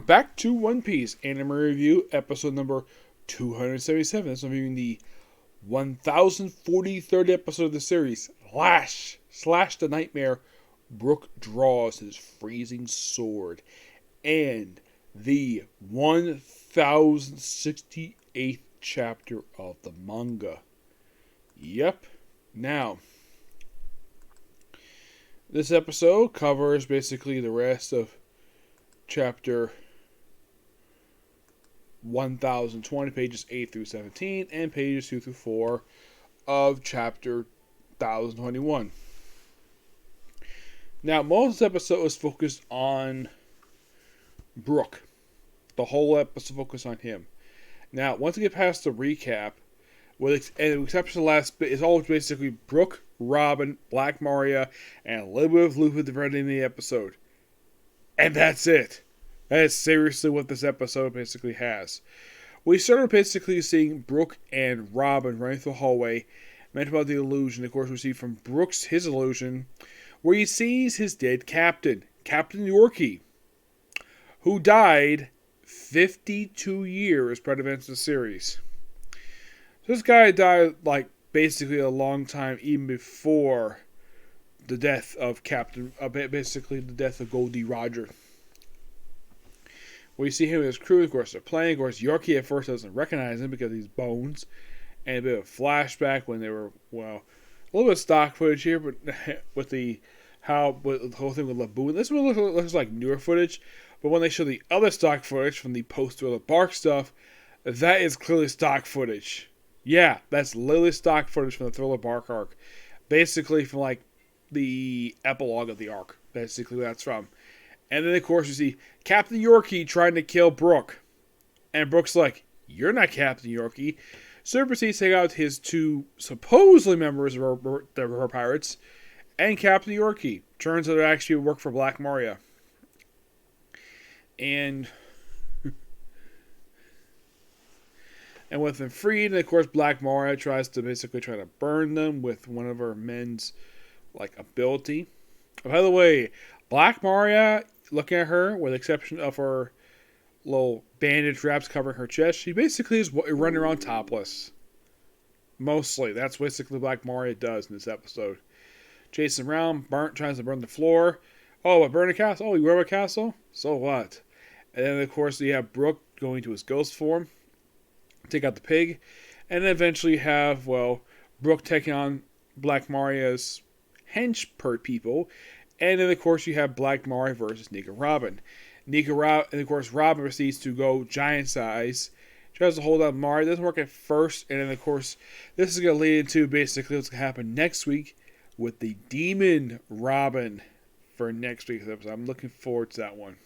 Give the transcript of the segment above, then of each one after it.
back to One Piece Anime Review, episode number 277. This is reviewing the 1043rd episode of the series, Slash the Nightmare, Brook draws his freezing sword, and the 1068th chapter of the manga. Yep. Now, this episode covers basically the rest of chapter 1020, pages 8 through 17, and pages 2 through 4 of chapter 1021. Now, most of this episode is focused on Brook. The whole episode focused on him. Now, once we get past the recap, with the exception of the last bit, it's all basically Brook, Robin, Black Maria, and a little bit of Luffy at the very end of the episode. And that's it. That is seriously what this episode basically has. We started basically seeing Brook and Robin running through the hallway, meant about the illusion. Of course, we see from Brook's his illusion, where he sees his dead captain, Captain Yorkie, who died 52 years prior to events of the series. So this guy died, like, basically a long time even before the death of basically the death of Goldie Roger. We see him and his crew, of course, they're playing. Of course, Yorkie at first doesn't recognize him because he's bones. And a bit of flashback when they were, well, a little bit of stock footage here, but with the whole thing with Laboon. This one looks like newer footage, but when they show the other stock footage from the post-Thriller Bark stuff, that is clearly stock footage. Yeah, that's literally stock footage from the Thriller Bark arc. Basically from, like, the epilogue of the arc. Basically that's from. And then, of course, you see Captain Yorkie trying to kill Brook. And Brook's like, "You're not Captain Yorkie." So he proceeds to take out his two supposedly members of her pirates. And Captain Yorkie turns out to actually work for Black Maria. And with them freed, and of course Black Maria tries to burn them with one of her men's, like, ability. By the way, Black Maria, looking at her, with the exception of her little bandage wraps covering her chest, she basically is running around topless. Mostly. That's basically Black Maria does in this episode. Chasing around, tries to burn the floor. Oh, but burn a castle? Oh, you rub a castle? So what? And then, of course, you have Brook going to his ghost form, take out the pig, and then eventually you have, well, Brook taking on Black Maria's hench people, and then, of course, you have Black Maria versus Nika Robin. And of course, Robin proceeds to go giant size, tries to hold on Maria, doesn't work at first, and then, of course, this is going to lead into basically what's going to happen next week with the Demon Robin for next week's episode. I'm looking forward to that one.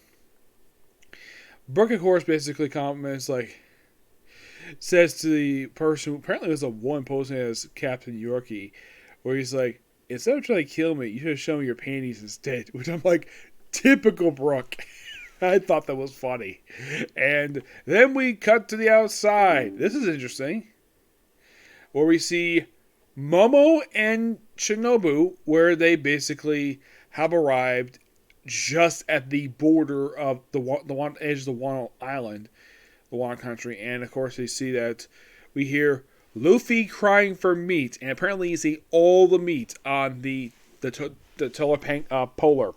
Brook, of course, basically comments, like, says to the person who apparently was a one posing as Captain Yorkie, where he's like, "Instead of trying to kill me, you should have shown me your panties instead." Which I'm like, typical Brook. I thought that was funny. And then we cut to the outside. This is interesting. Where we see Momo and Shinobu, where they basically have arrived just at the border of the edge of the Wano Island, the Wano country, and of course they see that we hear Luffy crying for meat, and apparently you see all the meat on the Polar.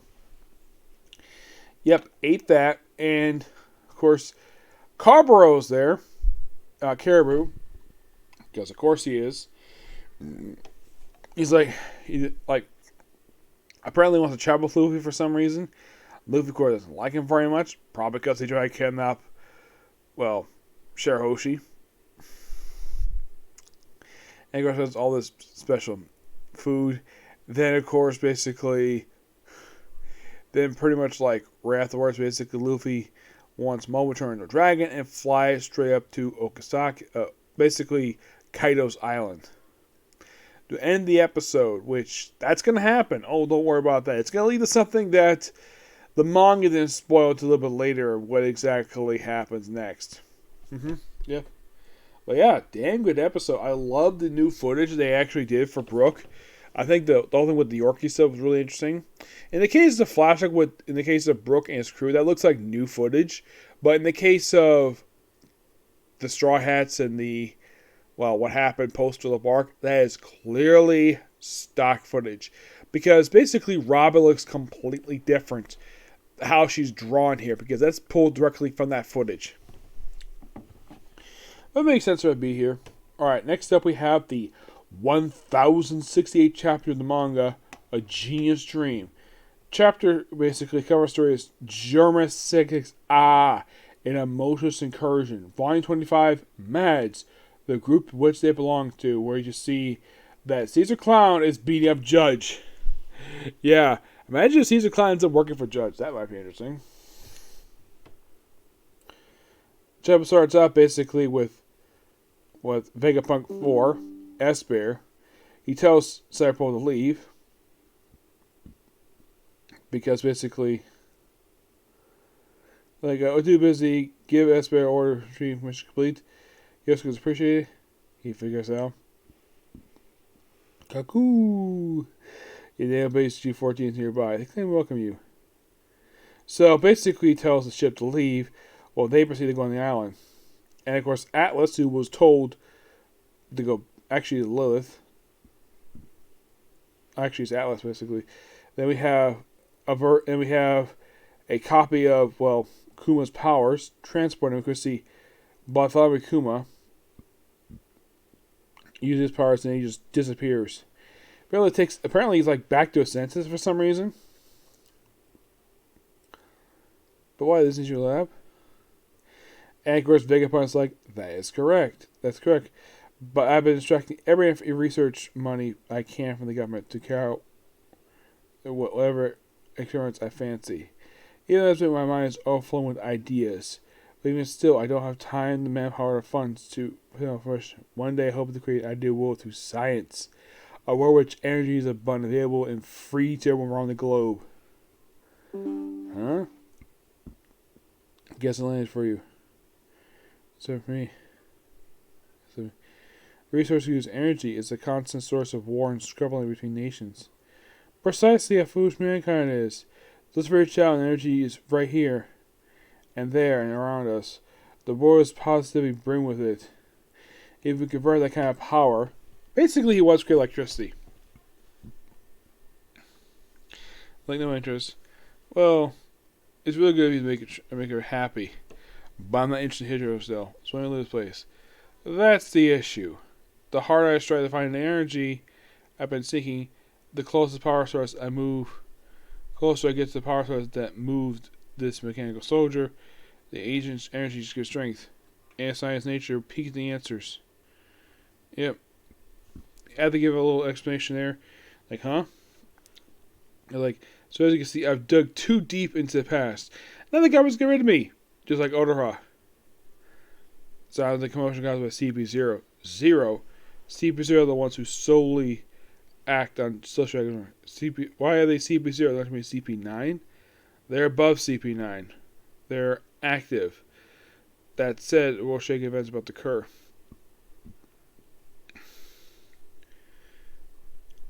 Yep, ate that, and of course Carborough's there, Caribou, because of course he is. He's like apparently wants to travel with Luffy for some reason. Luffy, of course, doesn't like him very much, probably because he tried to kidnap, well, Shirahoshi. And of course, has all this special food. Then, of course, basically, then pretty much like right afterwards, basically, Luffy wants Momo to turn into a dragon and fly straight up to Okasaki, basically Kaido's island, to end the episode, which that's going to happen. Oh, don't worry about that. It's going to lead to something that the manga didn't spoil to a little bit later what exactly happens next. Yeah. But yeah, damn good episode. I love the new footage they actually did for Brook. I think the whole thing with the Yorkie stuff was really interesting. In the case of flashback in the case of Brook and his crew, that looks like new footage. But in the case of the Straw Hats and what happened post the bark, that is clearly stock footage. Because basically Robin looks completely different how she's drawn here, because that's pulled directly from that footage. That makes sense for it to be here. Alright, next up we have the 1068th chapter of the manga, A Genius Dream. Chapter basically cover story is German Psychics an Emotionless Incursion. Volume 25, Mads, the group which they belong to, where you see that Caesar Clown is beating up Judge. Yeah, imagine if Caesar Clown ends up working for Judge. That might be interesting. Chapter starts out basically with Vegapunk 4, S-Bear. He tells Cyberpole to leave. Because basically, we're too busy, give S-Bear order, retrieve mission complete. Yes, was appreciated. He figures out. Kaku! Your naval base G-14 is nearby. They claim to welcome you. So basically, he tells the ship to leave while they proceed to go on the island. And of course, Atlas, who was told to go, actually, Lilith. Actually, it's Atlas, basically. Then we have a copy of, Kuma's powers, transporting him. We could see Bartholomew Kuma uses his powers and he just disappears. Apparently he's back to his senses for some reason. But why isn't your lab? And of course Vegapunk's like, that is correct. That's correct. But I've been extracting every research money I can from the government to carry out whatever experiments I fancy. Even though my mind is overflowing with ideas. But even still, I don't have time, the manpower, or funds to put on first. One day I hope to create an ideal world through science. A world which energy is abundant, available, and free to everyone around the globe. Huh? Guess I landed for you. So for me. Resource use energy is a constant source of war and struggling between nations. Precisely how foolish mankind is. This very child energy is right here, and there, and around us. The world is positively bring with it. If we convert that kind of power, basically he wants to create electricity. No interest. Well, it's really good if you make her happy. But I'm not interested in Hydro still. So I'm going to leave this place. That's the issue. The harder I try to find the energy I've been seeking, the closest power source I move, closer I get to the power source that moved this mechanical soldier, the agent's energy gives strength. And science nature peaks the answers. Yep. I had to give a little explanation there. Huh? So as you can see, I've dug too deep into the past. Now the government's getting rid of me. Just like Odorha. So the commotion caused by CP0. CP0 are the ones who solely act on social CP. Why are they CP0? They're not going to be CP9. They're above CP9. They're active. That said, world shaking events about to occur.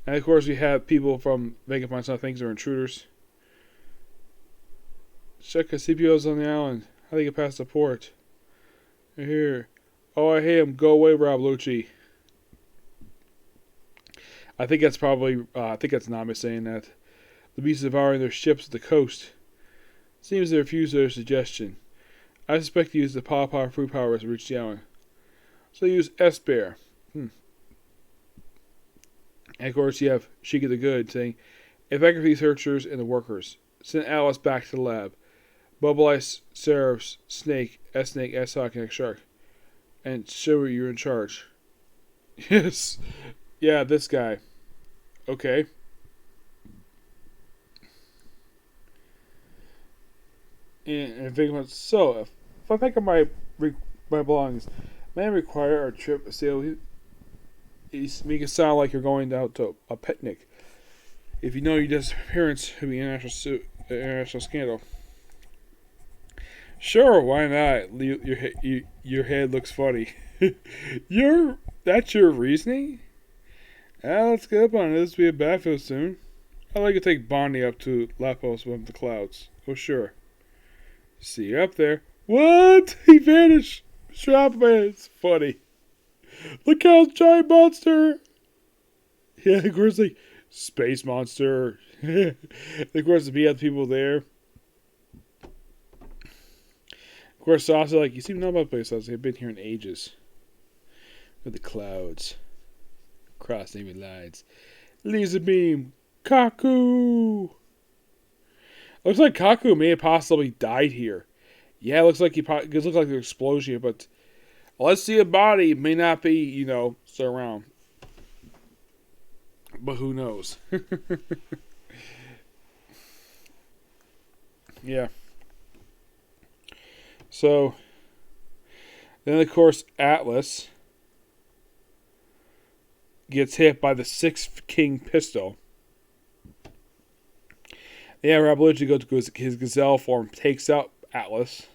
And of course, we have people from Vegapunk some things are intruders. Check the CPOs on the island. How do they get past the port? They're here. Oh, I hate him. Go away, Rob Lucci. I think that's Nami saying that. The beasts devouring their ships at the coast. Seems they refuse their suggestion. I suspect they use the power fruit powers to reach the island. So they use S-Bear. And of course you have Sheikah the Good saying, evacuate these searchers and the workers. Send Alice back to the lab. Bubble Ice, Seraphs, Snake, S-Snake, S-Hawk, and X-Shark. And show you're in charge. Yes. Yeah, this guy. Okay. And Vigman, so if I pick up my belongings, may I require our trip to sail? He's make it sound like you're going out to a picnic. If you know your disappearance, it would be an international scandal. Sure, why not? Your head looks funny. That's your reasoning? Let's get up on it. This will be a battlefield soon. I'd like to take Bonnie up to Lapos above the clouds. Oh, sure. See you up there. What? He vanished. Strap man. It's funny. Look out, giant monster. Yeah, of course, like, space monster. Of course, to be other people there. Of course, also, like, you seem to know about the place. I've been here in ages. With the clouds. Cross enemy lines. Laser beam. Kaku. Looks like Kaku may have possibly died here. Yeah, it looks like it looks like an explosion, but let's see a body may not be, still around. But who knows? Yeah. So then, of course, Atlas gets hit by the Sixth King pistol. Yeah, Rabalucci goes to his gazelle form, takes out Atlas.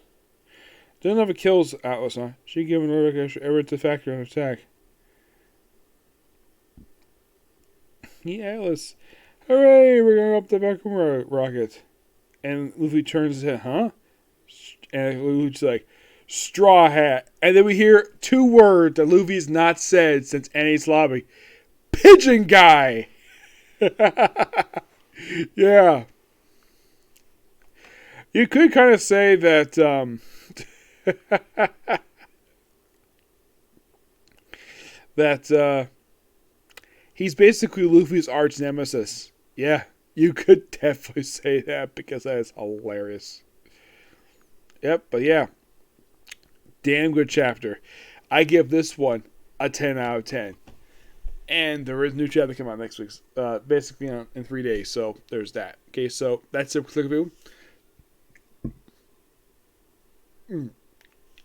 Doesn't know if it kills Atlas, huh? She given order to factor on attack. Yeah, Atlas. Hooray, we're going up the vacuum rocket. And Luffy turns his head, huh? And Luffy's like, straw hat. And then we hear two words that Luffy's not said since Enies Lobby. Pigeon guy! Yeah. You could kind of say that that he's basically Luffy's arch nemesis. Yeah, you could definitely say that because that is hilarious. Yep, but yeah. Damn good chapter. I give this one a 10 out of 10. And there is a new chapter coming out next week. Basically in 3 days. So there's that. Okay, so that's it for click review.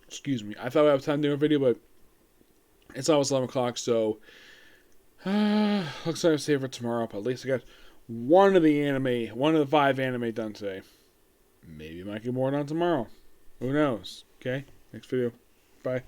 Excuse me. I thought I had time to do a video, but it's almost 11 o'clock, so looks like I'll save for tomorrow. But at least I got one of the 5 anime done today. Maybe I might get more done tomorrow. Who knows? Okay, next video. Bye.